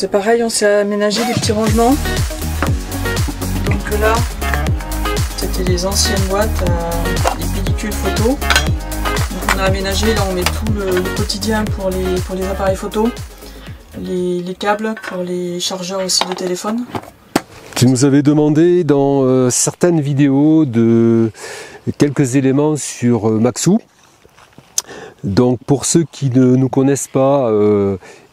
c'est pareil, on s'est aménagé des petits rangements. Donc là, c'était les anciennes boîtes, les pellicules photo. Donc on a aménagé, là on met tout le quotidien pour les appareils photo, les câbles pour les chargeurs aussi de téléphone. Tu nous avais demandé dans certaines vidéos de quelques éléments sur Maxou. Donc pour ceux qui ne nous connaissent pas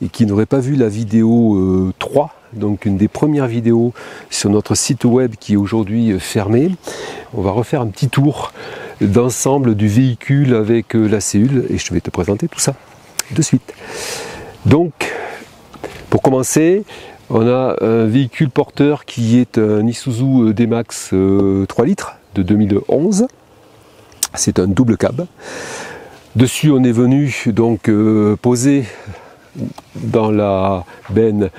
et qui n'auraient pas vu la vidéo 3, donc une des premières vidéos sur notre site web qui est aujourd'hui fermé, on va refaire un petit tour d'ensemble du véhicule avec la cellule et je vais te présenter tout ça de suite. Donc pour commencer, on a un véhicule porteur qui est un Isuzu D-Max 3 litres de 2011. C'est un double cab. Dessus, on est venu donc poser dans la benne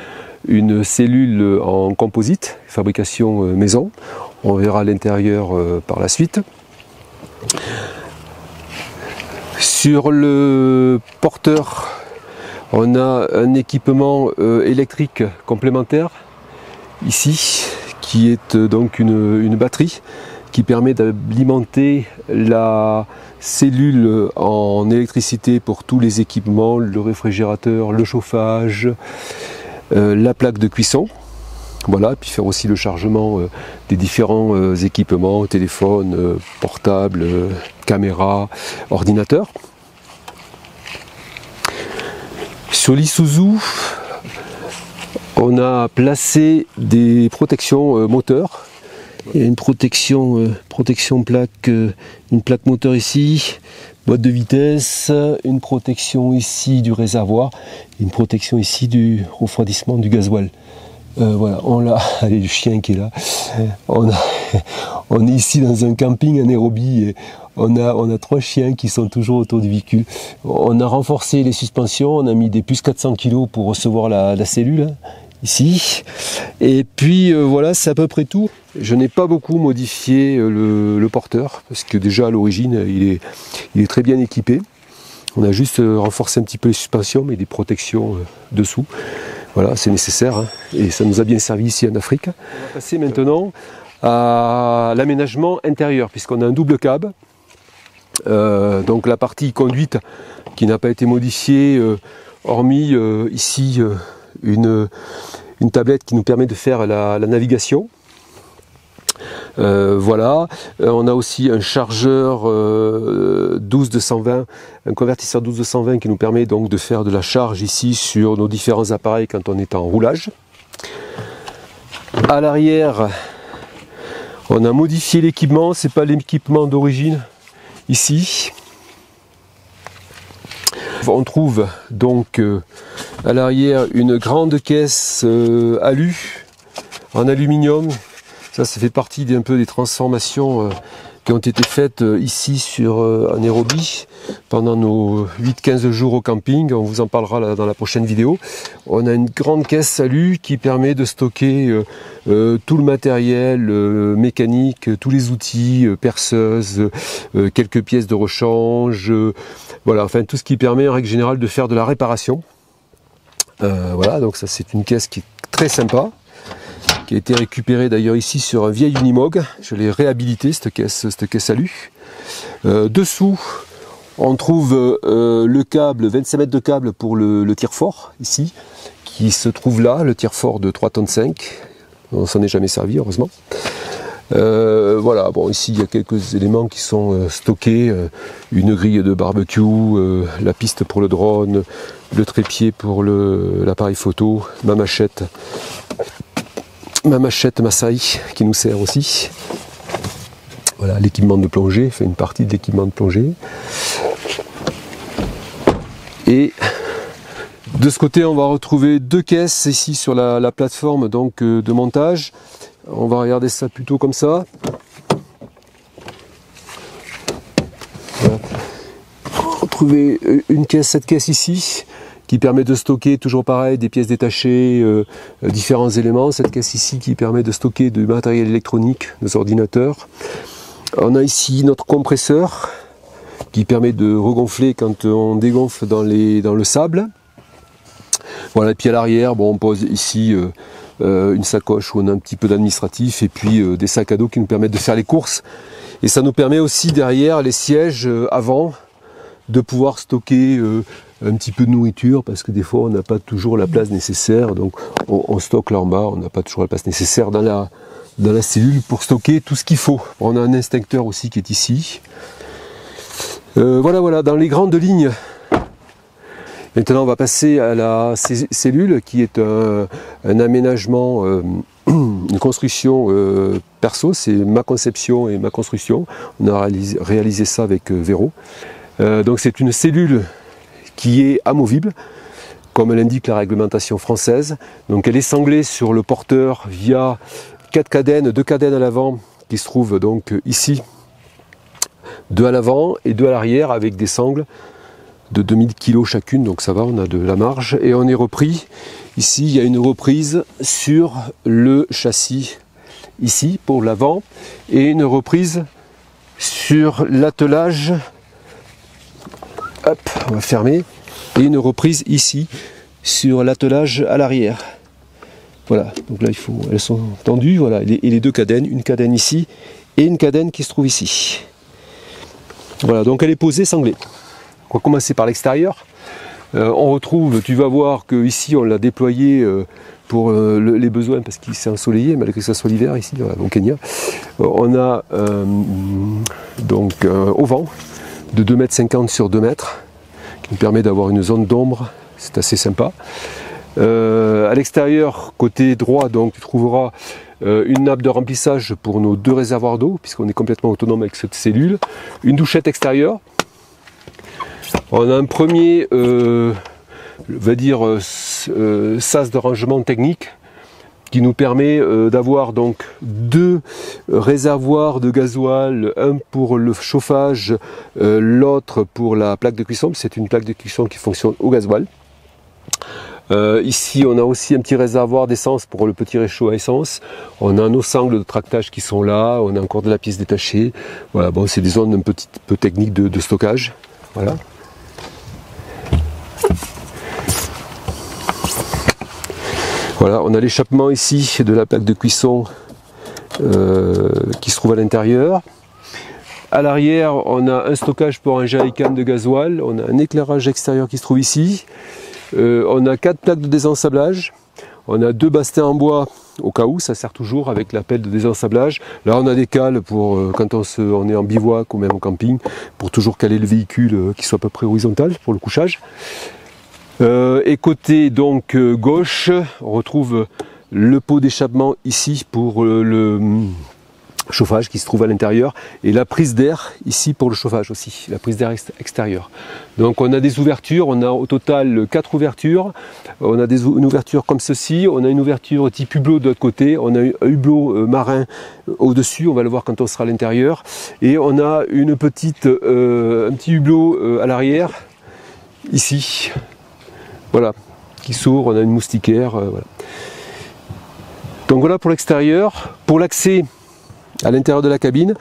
une cellule en composite, fabrication maison. On verra l'intérieur par la suite. Sur le porteur, on a un équipement électrique complémentaire ici, qui est donc une batterie qui permet d'alimenter la cellule en électricité pour tous les équipements, le réfrigérateur, le chauffage, la plaque de cuisson. Voilà, puis faire aussi le chargement des différents équipements, téléphone, portable, caméra, ordinateur. Sur l'Isuzu, on a placé des protections moteurs. Il y a une protection plaque, une plaque moteur ici, boîte de vitesse, une protection ici du réservoir, une protection ici du refroidissement du gasoil. Voilà, on l'a, allez, le chien qui est là. On est ici dans un camping à Nairobi et on a 3 chiens qui sont toujours autour du véhicule. On a renforcé les suspensions, on a mis des puces 400 kg pour recevoir la cellule. Ici, et puis voilà, c'est à peu près tout. Je n'ai pas beaucoup modifié le porteur parce que déjà à l'origine il est très bien équipé. On a juste renforcé un petit peu les suspensions, mais des protections dessous. Voilà, c'est nécessaire hein, et ça nous a bien servi ici en Afrique. On va passer maintenant à l'aménagement intérieur puisqu'on a un double cab. Donc la partie conduite qui n'a pas été modifiée, hormis ici. Une tablette qui nous permet de faire la navigation. Voilà, on a aussi un chargeur 12-220, un convertisseur 12-220 qui nous permet donc de faire de la charge ici sur nos différents appareils quand on est en roulage. À l'arrière, on a modifié l'équipement, c'est pas l'équipement d'origine ici. On trouve donc à l'arrière une grande caisse alu en aluminium. Ça fait partie d'un peu des transformations qui ont été faites ici à Nairobi pendant nos 8-15 jours au camping. On vous en parlera dans la prochaine vidéo. On a une grande caisse alu qui permet de stocker tout le matériel mécanique, tous les outils, perceuses, quelques pièces de rechange, voilà, enfin tout ce qui permet en règle générale de faire de la réparation. Voilà, donc ça c'est une caisse qui est très sympa, qui a été récupérée d'ailleurs ici sur un vieil Unimog. Je l'ai réhabilité cette caisse alu. Dessous, on trouve le câble, 25 mètres de câble pour le tire-fort ici, qui se trouve là, le tire-fort de 3,5 tonnes. On s'en est jamais servi heureusement. Voilà, bon ici il y a quelques éléments qui sont stockés, une grille de barbecue, la piste pour le drone, le trépied pour l'appareil photo, ma machette Masai qui nous sert aussi. Voilà, l'équipement de plongée, fait une partie de l'équipement de plongée. Et de ce côté on va retrouver 2 caisses ici sur la plateforme donc, de montage. On va regarder ça plutôt comme ça. Voilà. On va retrouver cette caisse ici, qui permet de stocker, toujours pareil, des pièces détachées, différents éléments. Cette caisse ici qui permet de stocker du matériel électronique, nos ordinateurs. On a ici notre compresseur, qui permet de regonfler quand on dégonfle dans le sable. Voilà, et puis à l'arrière, bon, on pose ici une sacoche où on a un petit peu d'administratif et puis des sacs à dos qui nous permettent de faire les courses. Et ça nous permet aussi derrière les sièges avant de pouvoir stocker un petit peu de nourriture, parce que des fois on n'a pas toujours la place nécessaire, donc on stocke là en bas, on n'a pas toujours la place nécessaire dans la cellule pour stocker tout ce qu'il faut. On a un extincteur aussi qui est ici. Voilà, dans les grandes lignes. Maintenant on va passer à la cellule qui est un aménagement, une construction perso, c'est ma conception et ma construction. On a réalisé ça avec Véro. Donc c'est une cellule qui est amovible, comme l'indique la réglementation française. Donc elle est sanglée sur le porteur via 4 cadènes, 2 cadènes à l'avant qui se trouvent donc ici, 2 à l'avant et 2 à l'arrière avec des sangles de 2000 kg chacune, donc ça va, on a de la marge. Et on est repris, ici il y a une reprise sur le châssis, ici pour l'avant, et une reprise sur l'attelage, hop, on va fermer, et une reprise ici sur l'attelage à l'arrière. Voilà, donc là elles sont tendues, voilà, et les 2 cadènes, une cadène ici et une cadène qui se trouve ici. Voilà, donc elle est posée sanglée. On va commencer par l'extérieur. On retrouve, tu vas voir que ici on l'a déployé pour les besoins parce qu'il s'est ensoleillé, malgré que ça soit l'hiver ici au Kenya. On a donc un auvent de 2,50 m sur 2 m qui nous permet d'avoir une zone d'ombre, c'est assez sympa. À l'extérieur, côté droit, donc tu trouveras une nappe de remplissage pour nos 2 réservoirs d'eau, puisqu'on est complètement autonome avec cette cellule, une douchette extérieure. On a un premier, va dire, sas de rangement technique qui nous permet d'avoir donc 2 réservoirs de gasoil, un pour le chauffage, l'autre pour la plaque de cuisson. C'est une plaque de cuisson qui fonctionne au gasoil. Ici on a aussi un petit réservoir d'essence pour le petit réchaud à essence. On a nos sangles de tractage qui sont là, on a encore de la pièce détachée. Voilà, bon, c'est des zones un petit peu techniques de stockage. Voilà. Voilà, on a l'échappement ici de la plaque de cuisson qui se trouve à l'intérieur. À l'arrière, on a un stockage pour un jerrycan de gasoil, on a un éclairage extérieur qui se trouve ici. On a 4 plaques de désensablage, on a 2 bastins en bois au cas où, ça sert toujours avec la pelle de désensablage. Là on a des cales pour quand on est en bivouac ou même en camping, pour toujours caler le véhicule qui soit à peu près horizontal pour le couchage. Et côté donc gauche, on retrouve le pot d'échappement ici pour le chauffage qui se trouve à l'intérieur, et la prise d'air ici pour le chauffage aussi, la prise d'air extérieure. Donc on a des ouvertures, on a au total 4 ouvertures, on a une ouverture comme ceci, on a une ouverture type hublot de l'autre côté, on a un hublot marin au-dessus, on va le voir quand on sera à l'intérieur, et on a une petite, un petit hublot à l'arrière, ici, voilà, qui s'ouvre, on a une moustiquaire, voilà. Donc voilà pour l'extérieur. Pour l'accès à l'intérieur de la cabine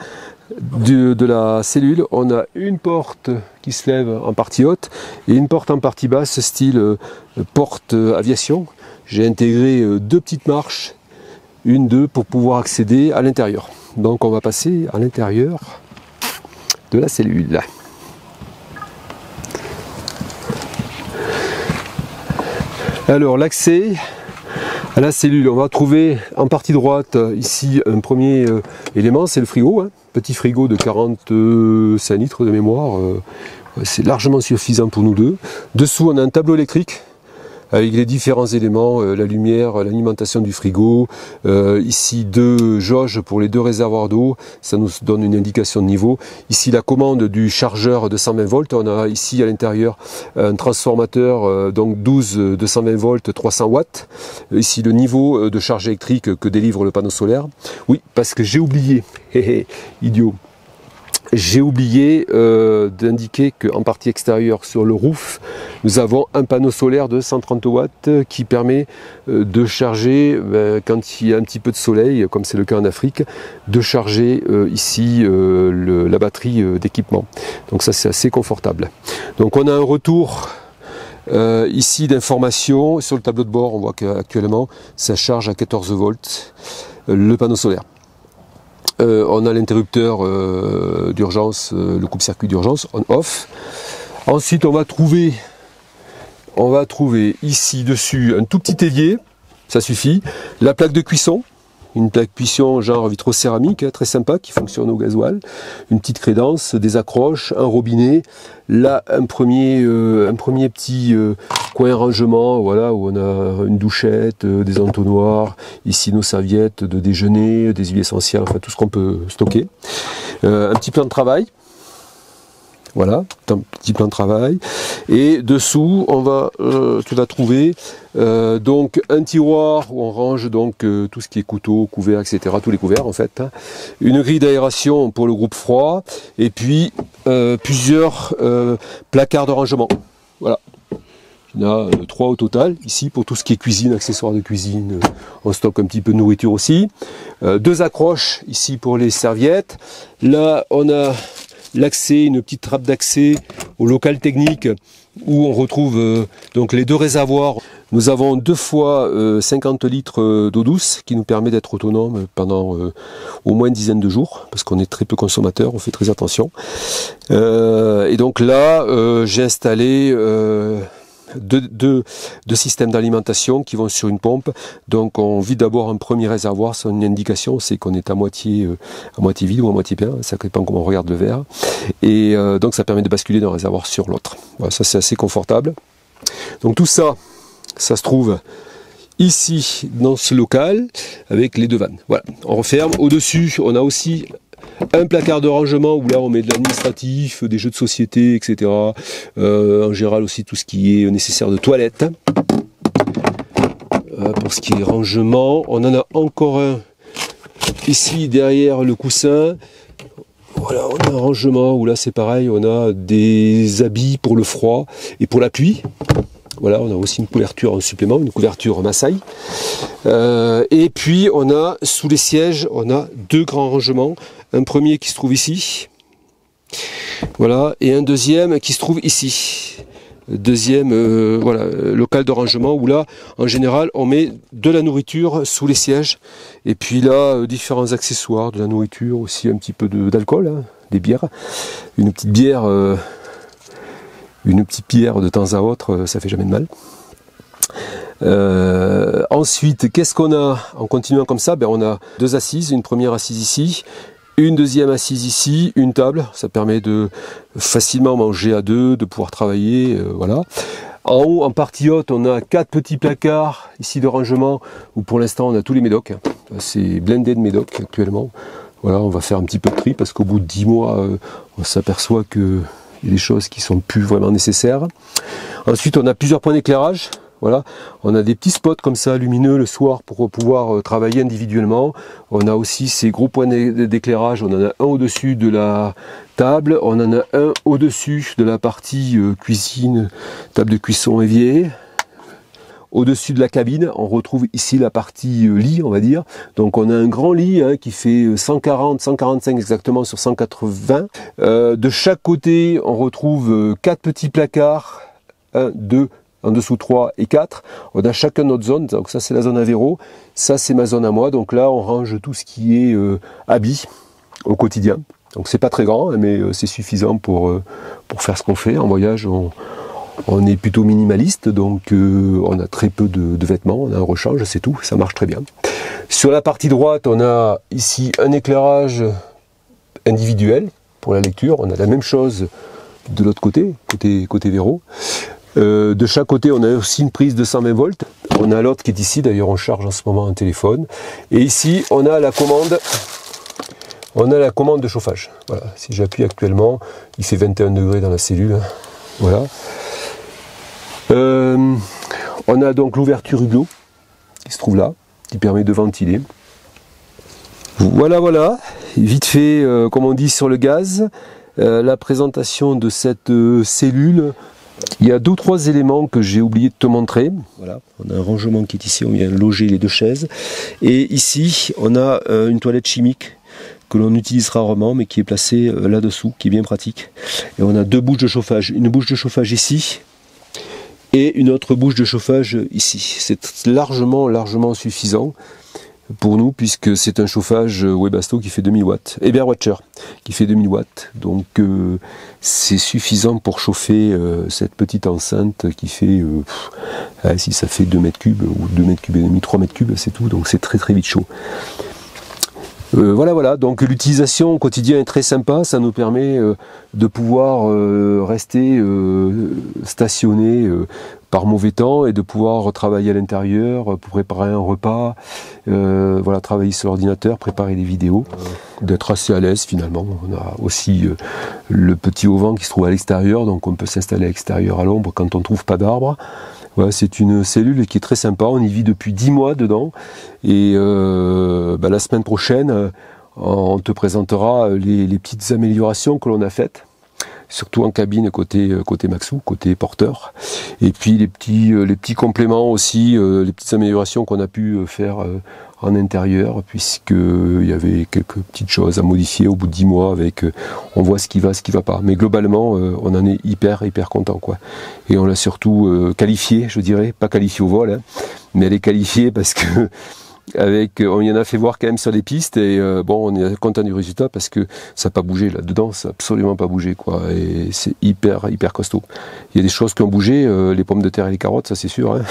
de la cellule, on a une porte qui se lève en partie haute et une porte en partie basse, style porte aviation. J'ai intégré 2 petites marches, 1-2 pour pouvoir accéder à l'intérieur. Donc on va passer à l'intérieur de la cellule. Alors l'accès à la cellule, on va trouver en partie droite ici un premier élément, c'est le frigo, hein, petit frigo de 45 litres de mémoire, c'est largement suffisant pour nous deux. Dessous on a un tableau électrique avec les différents éléments, la lumière, l'alimentation du frigo, ici 2 jauges pour les 2 réservoirs d'eau, ça nous donne une indication de niveau. Ici la commande du chargeur de 120 volts, on a ici à l'intérieur un transformateur donc 12 de 120 volts 300 watts. Ici le niveau de charge électrique que délivre le panneau solaire. Oui, parce que j'ai oublié, idiot. J'ai oublié d'indiquer qu'en partie extérieure sur le roof, nous avons un panneau solaire de 130 watts qui permet de charger, quand il y a un petit peu de soleil, comme c'est le cas en Afrique, de charger ici la batterie d'équipement. Donc ça c'est assez confortable. Donc on a un retour ici d'informations. Sur le tableau de bord, on voit qu'actuellement, ça charge à 14 volts le panneau solaire. On a l'interrupteur d'urgence, le coupe-circuit d'urgence, on-off. Ensuite, on va trouver ici dessus un tout petit évier, ça suffit. La plaque de cuisson, une plaque cuisson genre vitrocéramique, très sympa, qui fonctionne au gasoil. Une petite crédence, des accroches, un robinet. Là, un premier petit coin rangement, voilà, où on a une douchette, des entonnoirs. Ici, nos serviettes de déjeuner, des huiles essentielles, enfin tout ce qu'on peut stocker. Un petit plan de travail. Voilà, un petit plan de travail. Et dessous, tu vas trouver donc un tiroir où on range donc tout ce qui est couteau, couverts, etc. Tous les couverts en fait. Hein. Une grille d'aération pour le groupe froid. Et puis plusieurs placards de rangement. Voilà. Il y en a 3 au total. Ici pour tout ce qui est cuisine, accessoires de cuisine. On stocke un petit peu de nourriture aussi. 2 accroches ici pour les serviettes. Là, on a l'accès, une petite trappe d'accès au local technique où on retrouve donc les 2 réservoirs. Nous avons 2 fois 50 litres d'eau douce qui nous permet d'être autonome pendant au moins une dizaine de jours parce qu'on est très peu consommateur, on fait très attention. Et donc là, j'ai installé deux systèmes d'alimentation qui vont sur une pompe. Donc on vide d'abord un premier réservoir, c'est une indication, c'est qu'on est à moitié vide ou à moitié plein, ça dépend comment on regarde le verre. Et donc ça permet de basculer d'un réservoir sur l'autre. Voilà, ça c'est assez confortable. Donc tout ça, ça se trouve ici dans ce local avec les 2 vannes. Voilà, on referme. Au-dessus, on a aussi un placard de rangement où là on met de l'administratif, des jeux de société, etc. En général aussi tout ce qui est nécessaire de toilette. Pour ce qui est rangement, on en a encore un ici derrière le coussin. Voilà, on a un rangement où là c'est pareil, on a des habits pour le froid et pour la pluie. Voilà, on a aussi une couverture en supplément, une couverture Massaï. Et puis on a sous les sièges, on a 2 grands rangements. Un premier qui se trouve ici, voilà, et un deuxième qui se trouve ici. Deuxième, voilà, local de rangement où là, en général, on met de la nourriture sous les sièges. Et puis là, différents accessoires, de la nourriture, aussi un petit peu d'alcool, hein, des bières. Une petite bière de temps à autre, ça fait jamais de mal. Ensuite, qu'est-ce qu'on a en continuant comme ça? On a 2 assises, une première assise ici, une deuxième assise ici, une table, ça permet de facilement manger à 2, de pouvoir travailler, voilà. En haut, en partie haute, on a 4 petits placards ici de rangement où pour l'instant on a tous les médocs. C'est blindé de médocs actuellement. Voilà, on va faire un petit peu de tri parce qu'au bout de 10 mois, on s'aperçoit que il y a des choses qui sont plus vraiment nécessaires. Ensuite, on a plusieurs points d'éclairage. Voilà, on a des petits spots comme ça lumineux le soir pour pouvoir travailler individuellement. On a aussi ces gros points d'éclairage. On en a un au-dessus de la table, on en a un au-dessus de la partie cuisine, table de cuisson évier. Au-dessus de la cabine, on retrouve ici la partie lit, on va dire. Donc on a un grand lit hein, qui fait 140, 145 exactement sur 180. De chaque côté, on retrouve 4 petits placards, 1, 2, en dessous 3 et 4. On a chacun notre zone, donc ça c'est la zone à Véro, ça c'est ma zone à moi. Donc là on range tout ce qui est habits au quotidien. Donc c'est pas très grand, mais c'est suffisant pour faire ce qu'on fait. En voyage, on est plutôt minimaliste, donc on a très peu de vêtements, on a un rechange, c'est tout, ça marche très bien. Sur la partie droite, on a ici un éclairage individuel pour la lecture. On a la même chose de l'autre côté Véro. De chaque côté, on a aussi une prise de 120 volts. On a l'autre qui est ici, d'ailleurs on charge en ce moment un téléphone. Et ici, on a la commande de chauffage. Voilà, si j'appuie actuellement, il fait 21 degrés dans la cellule. Voilà. On a donc l'ouverture hublot qui se trouve là, qui permet de ventiler. Voilà, vite fait, comme on dit sur le gaz, la présentation de cette cellule. Il y a 2 ou 3 éléments que j'ai oublié de te montrer. Voilà, on a un rangement qui est ici, on vient loger les 2 chaises. Et ici, on a une toilette chimique que l'on utilise rarement, mais qui est placée là-dessous, qui est bien pratique. Et on a 2 bouches de chauffage. Une bouche de chauffage ici, et une autre bouche de chauffage ici. C'est largement suffisant pour nous, puisque c'est un chauffage Webasto qui fait 2000 watts, et Watcher qui fait 2000 watts, donc c'est suffisant pour chauffer cette petite enceinte qui fait, si ça fait 2 mètres cubes, ou 2 mètres cubes et demi, 3 mètres cubes, c'est tout, donc c'est très vite chaud. Voilà, donc l'utilisation au quotidien est très sympa, ça nous permet de pouvoir rester stationné par mauvais temps et de pouvoir travailler à l'intérieur pour préparer un repas, voilà, travailler sur l'ordinateur, préparer des vidéos, d'être assez à l'aise finalement. On a aussi le petit auvent qui se trouve à l'extérieur, donc on peut s'installer à l'extérieur à l'ombre quand on ne trouve pas d'arbre. Voilà, c'est une cellule qui est très sympa, on y vit depuis 10 mois dedans, et la semaine prochaine on te présentera les petites améliorations que l'on a faites, surtout en cabine côté Maxou, côté porteur, et puis les petits compléments aussi, les petites améliorations qu'on a pu faire en intérieur, puisqu'il y avait quelques petites choses à modifier au bout de 10 mois, avec on voit ce qui va pas, mais globalement on en est hyper content, quoi. Et on l'a surtout qualifié, je dirais, pas qualifié au vol, hein, mais elle est qualifiée parce que on y en a fait voir quand même sur les pistes, et bon, on est content du résultat parce que ça n'a pas bougé là-dedans, ça n'a absolument pas bougé, quoi, et c'est hyper costaud. Il y a des choses qui ont bougé, les pommes de terre et les carottes, ça c'est sûr, hein.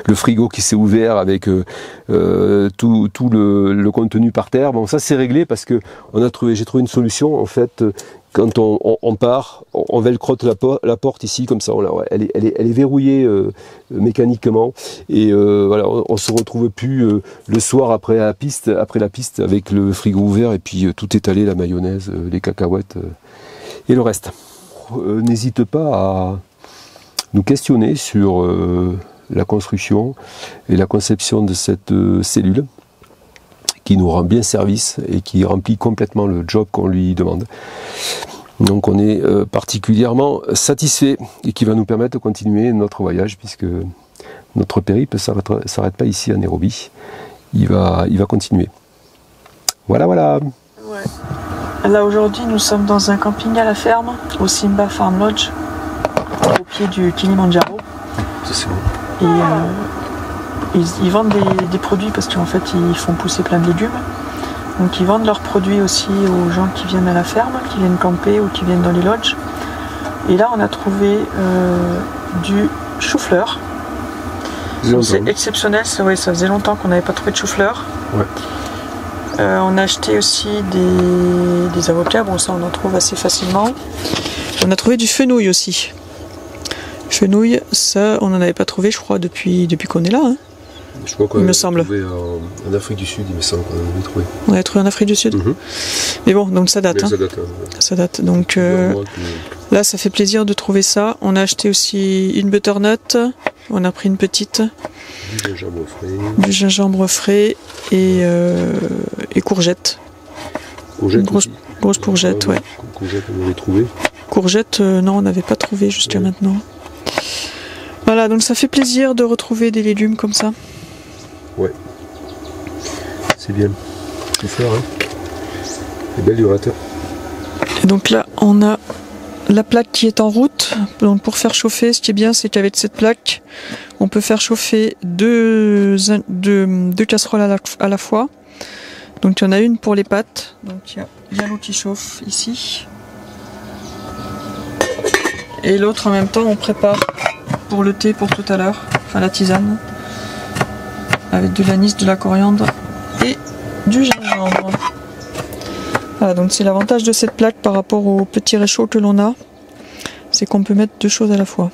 Le frigo qui s'est ouvert avec tout le contenu par terre, bon, ça c'est réglé parce que j'ai trouvé une solution en fait. Quand on part, on velcrotte la porte ici, comme ça, elle est verrouillée mécaniquement, et voilà, on se retrouve plus le soir après la piste avec le frigo ouvert, et puis tout étalé, la mayonnaise, les cacahuètes et le reste. N'hésite pas à nous questionner sur la construction et la conception de cette cellule, qui nous rend bien service et qui remplit complètement le job qu'on lui demande. Donc on est particulièrement satisfait, et qui va nous permettre de continuer notre voyage, puisque notre périple ne s'arrête pas ici à Nairobi, il va continuer. Voilà. Ouais. Là aujourd'hui nous sommes dans un camping à la ferme, au Simba Farm Lodge, au pied du Kilimanjaro. Ça c'est bon. Et ils vendent des produits, parce qu'en fait ils font pousser plein de légumes. Donc ils vendent leurs produits aussi aux gens qui viennent à la ferme, qui viennent camper ou qui viennent dans les lodges. Et là on a trouvé du chou-fleur. C'est exceptionnel, ça faisait longtemps qu'on n'avait pas trouvé de chou-fleur. Ouais. On a acheté aussi des avocats, bon ça on en trouve assez facilement. On a trouvé du fenouil aussi. Fenouil, ça on n'en avait pas trouvé je crois depuis qu'on est là. Hein. Je crois qu'on l'a trouvé en Afrique du Sud, il me semble qu'on en avait trouvé. On l'a trouvé en Afrique du Sud. Mais bon, donc ça date. Hein. Ça date. Donc là, ça fait plaisir de trouver ça. On a acheté aussi une butternut. On a pris une petite. Du gingembre frais et courgettes. Une grosse courgette, ouais. Courgette, on avait trouvé. Courgette, non, on n'avait pas trouvé jusqu'à maintenant. Voilà, donc ça fait plaisir de retrouver des légumes comme ça. Ouais, c'est bien. C'est fort, hein. C'est bel durateur. Et donc là, on a la plaque qui est en route. Donc pour faire chauffer, ce qui est bien, c'est qu'avec cette plaque, on peut faire chauffer deux casseroles à la fois. Donc il y en a une pour les pâtes. Donc il y a l'eau qui chauffe ici. Et l'autre en même temps, on prépare pour le thé pour tout à l'heure, enfin la tisane, avec de l'anis, de la coriandre et du gingembre. Voilà, donc c'est l'avantage de cette plaque par rapport au petit réchaud que l'on a, c'est qu'on peut mettre deux choses à la fois.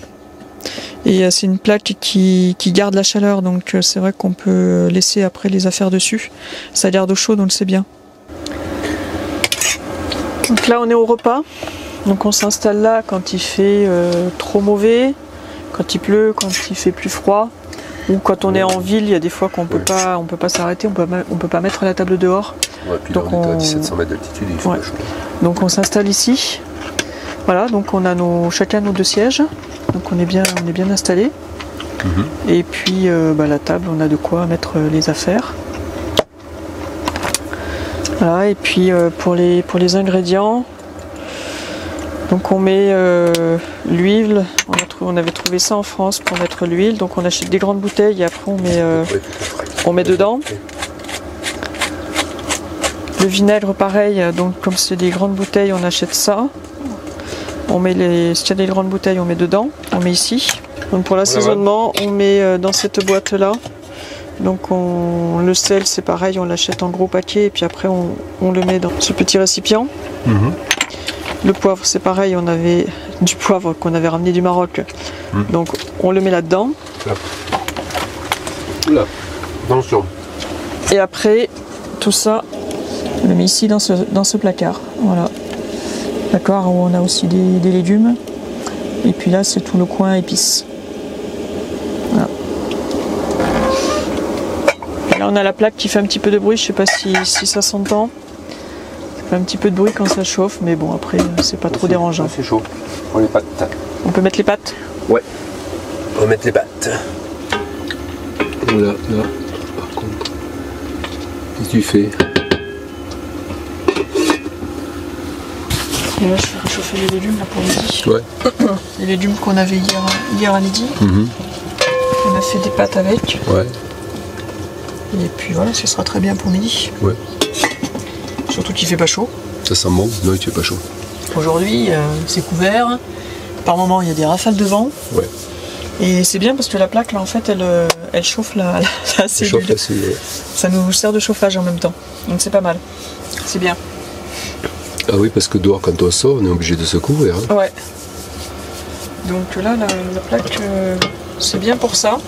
Et c'est une plaque qui garde la chaleur, donc c'est vrai qu'on peut laisser après les affaires dessus. Ça garde au chaud, donc c'est bien. Donc là on est au repas, donc on s'installe là quand il fait trop mauvais, quand il pleut, quand il fait plus froid, ou quand on est en ville, il y a des fois qu'on peut pas s'arrêter, on peut pas mettre la table dehors. Ouais, puis donc là, on est à 1700 mètres d'altitude, il faut chaud. Donc on s'installe ici. Voilà, donc on a chacun nos deux sièges, donc on est bien installé. Et puis la table, on a de quoi mettre les affaires. Voilà, et puis pour les ingrédients, Donc on met l'huile, on avait trouvé ça en France pour mettre l'huile, donc on achète des grandes bouteilles et après on met dedans. Le vinaigre pareil, donc comme c'est des grandes bouteilles on achète ça. On met s'il y a des grandes bouteilles on met dedans, on met ici. Donc pour l'assaisonnement on met dans cette boîte là. Donc le sel c'est pareil, on l'achète en gros paquet et puis après on le met dans ce petit récipient. Le poivre c'est pareil, on avait du poivre qu'on avait ramené du Maroc. Donc on le met là-dedans. Là, attention. Et après tout ça, on le met ici dans ce placard. Voilà. D'accord, où on a aussi des légumes. Et puis là c'est tout le coin épices. Voilà. Là on a la plaque qui fait un petit peu de bruit, je sais pas si ça s'entend. Ça fait un petit peu de bruit quand ça chauffe, mais bon après c'est pas trop dérangeant. C'est chaud. Pour les pâtes. On peut mettre les pâtes? Ouais. On va mettre les pâtes. Voilà, là, par contre. Qu'est-ce que tu fais? Et là je fais réchauffer les légumes là pour midi. Ouais. Les légumes qu'on avait hier à midi. On a fait des pâtes avec. Ouais. Et puis voilà, ce sera très bien pour midi. Ouais. Surtout qu'il fait pas chaud. Ça sent bon? Non, il fait pas chaud. Aujourd'hui, c'est couvert. Par moment, il y a des rafales de vent. Ouais. Et c'est bien parce que la plaque, là, en fait, elle chauffe la cellule. Ça nous sert de chauffage en même temps. Donc c'est pas mal. C'est bien. Ah oui, parce que dehors, quand on sort, on est obligé de se couvrir. Hein. Ouais. Donc là, la plaque, c'est bien pour ça.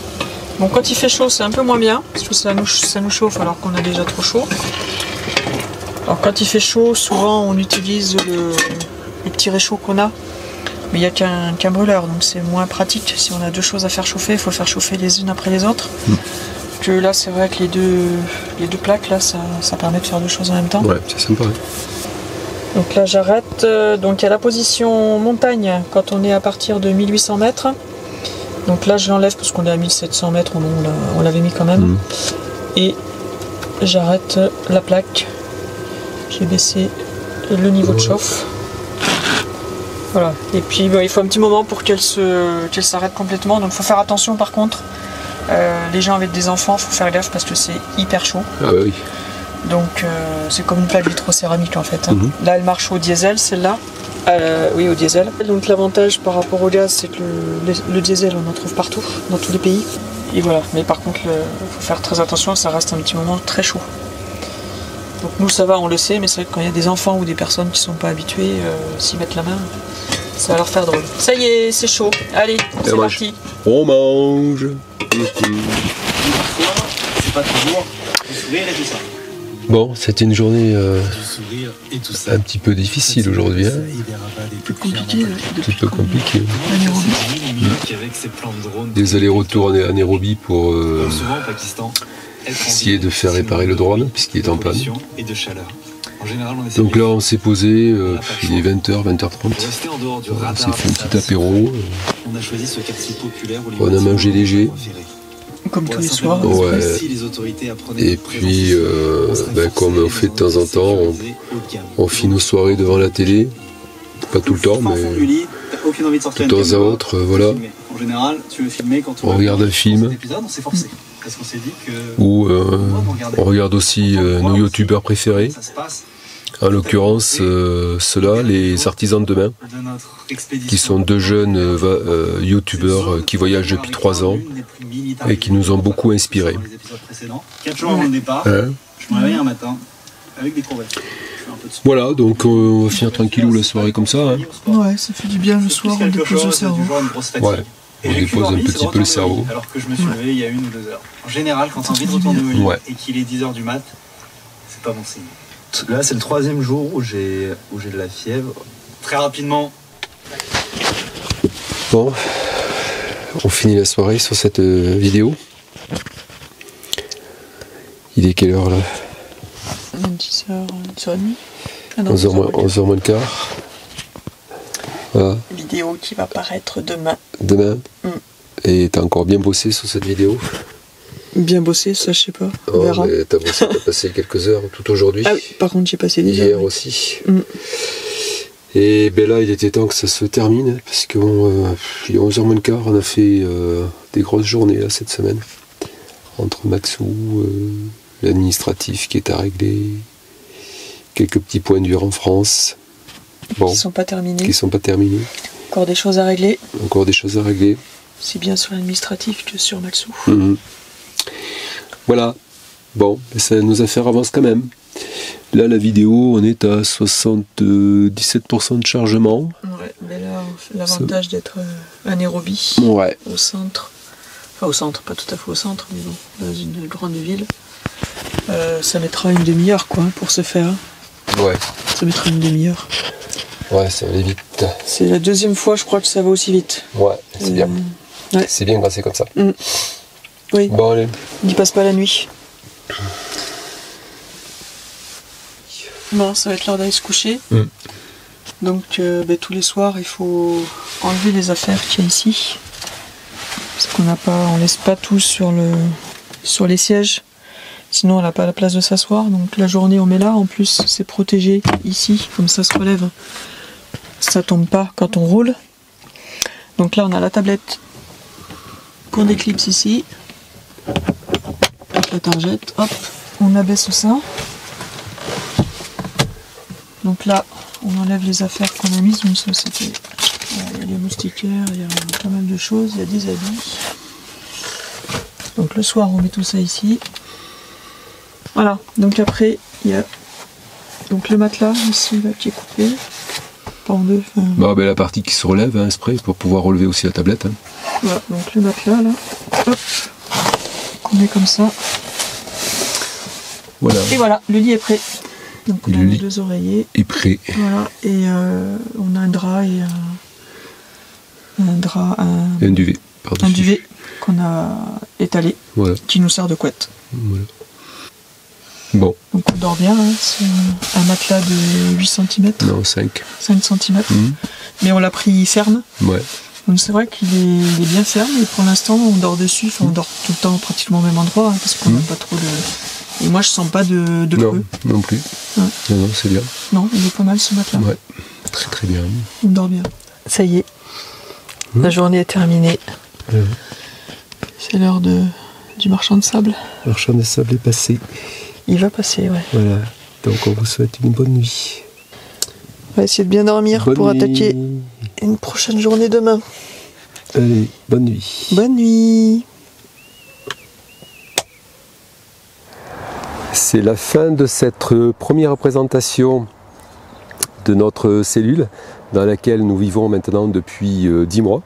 Bon, quand il fait chaud, c'est un peu moins bien, parce que ça nous chauffe alors qu'on a déjà trop chaud. Alors quand il fait chaud, souvent on utilise le petit réchaud qu'on a, mais il n'y a qu'un brûleur, donc c'est moins pratique. Si on a deux choses à faire chauffer, il faut faire chauffer les unes après les autres. Que là, c'est vrai que les deux plaques, là, ça permet de faire deux choses en même temps. Ouais, c'est sympa. Ouais. Donc là, j'arrête. Donc il y a la position montagne quand on est à partir de 1800 mètres. Donc là, je l'enlève parce qu'on est à 1700 mètres, on l'avait mis quand même. Et j'arrête la plaque. J'ai baissé le niveau de chauffe. Voilà. Et puis il faut un petit moment pour qu'elle s'arrête complètement. Donc il faut faire attention par contre. Les gens avec des enfants, il faut faire gaffe parce que c'est hyper chaud. Ah oui. Donc c'est comme une plaque vitrocéramique en fait. Hein. Là, elle marche au diesel, celle-là. Oui, au diesel. Donc l'avantage par rapport au gaz, c'est que le diesel, on en trouve partout, dans tous les pays. Et voilà, mais par contre, il faut faire très attention, ça reste un petit moment très chaud. Donc nous, ça va, on le sait, mais c'est vrai que quand il y a des enfants ou des personnes qui ne sont pas habituées, s'y mettre la main, ça va leur faire drôle. Ça y est, c'est chaud. Allez, c'est parti. On mange. C'est pas toujours du sourire et tout ça. Bon, c'était une journée un petit peu difficile aujourd'hui. Hein. Plus compliqué. Un petit peu compliqué. Des allers-retours en aérobie pour essayer de faire réparer le drone puisqu'il est en panne. Donc là on s'est posé, il est 20h, 20h30. On s'est fait un petit apéro. On a mangé léger. Comme tous les soirs. Ouais. Et puis, comme on fait de temps en temps, on finit nos soirées devant la télé. Pas tout le temps, mais de temps à autre, voilà. On regarde un film. Ou on regarde aussi nos youtubeurs préférés. En l'occurrence, ceux-là, les artisans de demain, qui sont deux jeunes youtubeurs qui voyagent depuis 3 ans et qui nous ont beaucoup inspirés. Voilà, donc on va finir tranquillou la soirée comme ça. Hein. Ouais, ça fait du bien le soir, on dépose le cerveau. Ouais, on dépose un petit peu le cerveau. Alors que je me suis levé il y a 1 ou 2 heures. En général, quand tu as envie de retourner au lit et qu'il est 10h du mat, c'est pas bon signe. Là, c'est le 3e jour où j'ai de la fièvre. Très rapidement. Bon, on finit la soirée sur cette vidéo. Il est quelle heure là? 10h30. 11h moins le quart. Voilà. Vidéo qui va paraître demain. Demain. Et t'as encore bien bossé sur cette vidéo? Bien bossé, ça je sais pas. On verra. T'as passé quelques heures tout aujourd'hui. Ah oui, par contre j'ai passé des hier heures. Aussi. Et ben là, il était temps que ça se termine, parce qu'il est 11h moins le quart, on a fait des grosses journées là, cette semaine. Entre Maxou, l'administratif qui est à régler, quelques petits points durs en France. Bon, qui sont pas terminés. Qui sont pas terminés. Encore des choses à régler. Encore des choses à régler. C'est bien sur l'administratif que sur Maxou. Voilà. Bon, ça, nos affaires avancent quand même. Là, la vidéo, on est à 77% de chargement. Ouais, mais là, l'avantage d'être anaérobie au centre, enfin au centre, pas tout à fait au centre, mais bon, dans une grande ville, ça mettra une demi-heure quoi pour se faire. Ouais. Ça mettra une demi-heure. Ouais, ça va aller vite. C'est la deuxième fois, je crois, que ça va aussi vite. Ouais, c'est bien. Ouais. C'est bien quand c'est comme ça. Oui. Bon, allez. On n'y passe pas la nuit. Bon, ça va être l'heure d'aller se coucher. Donc, tous les soirs, il faut enlever les affaires qu'il y a ici. Parce qu'on n'a pas, on laisse pas tout sur les sièges. Sinon, on n'a pas la place de s'asseoir. Donc, la journée, on met là. En plus, c'est protégé ici, comme ça se relève. Ça tombe pas quand on roule. Donc là, on a la tablette qu'on déclipse ici. Avec la targette, hop, on abaisse ça. Donc là, on enlève les affaires qu'on a mises. Donc ça, c'était, il y a les moustiquaires, il y a pas mal de choses, il y a des habits. Donc le soir, on met tout ça ici. Voilà. Donc après, il y a donc le matelas ici là qui est coupé. Pas en deux. Bah, la partie qui se relève, hein, spray, pour pouvoir relever aussi la tablette. Hein. Voilà. Donc le matelas là, hop, qu'on met comme ça. Voilà. Et voilà, le lit est prêt. Donc on a les deux oreillers. Est prêt. Voilà, et on a un drap et un duvet. Un duvet qu'on a étalé, voilà. Qui nous sert de couette. Voilà. Bon. Donc on dort bien, hein. C'est un matelas de 8 cm. Non, 5. 5 cm. Mais on l'a pris ferme. Ouais. Donc c'est vrai qu'il est bien ferme et pour l'instant on dort dessus, enfin on dort tout le temps pratiquement au même endroit hein, parce qu'on n'a pas trop de... Et moi je sens pas de creux. Non plus. Ouais. Non, c'est bien. Non, il est pas mal ce matelas. Ouais, très très bien. On dort bien. Ça y est, la journée est terminée. C'est l'heure du marchand de sable. Le marchand de sable est passé. Il va passer, ouais. Voilà, donc on vous souhaite une bonne nuit. On va essayer de bien dormir pour attaquer une prochaine journée demain. Allez, bonne nuit. Bonne nuit. C'est la fin de cette première présentation de notre cellule dans laquelle nous vivons maintenant depuis 10 mois.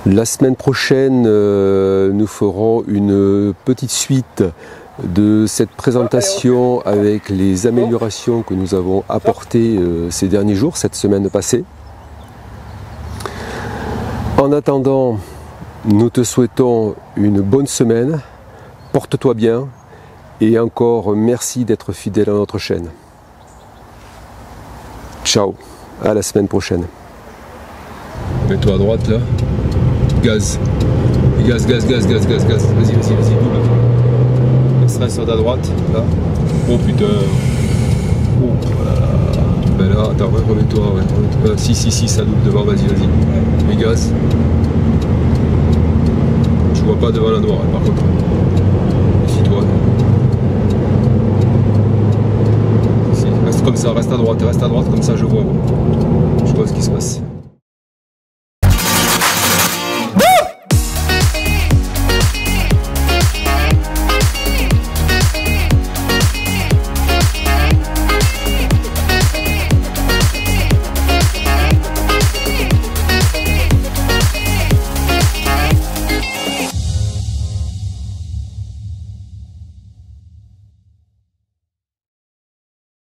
La semaine prochaine, nous ferons une petite suite de cette présentation avec les améliorations que nous avons apportées ces derniers jours, cette semaine passée. En attendant, nous te souhaitons une bonne semaine, porte-toi bien et encore merci d'être fidèle à notre chaîne. Ciao, à la semaine prochaine. Mets-toi à droite là. Gaz. Gaz, gaz, gaz, gaz, gaz, gaz. Vas-y, vas-y, vas-y, double. Extrait sur ta droite, là. Oh putain. Oh, voilà. Ben là, attends, remets-toi, ouais. Si, ça double devant, vas-y, vas-y. Mais gaz. Je vois pas devant la noire, par contre. Méfie-toi. Reste comme ça, reste à droite, comme ça je vois. Je vois ce qui se passe.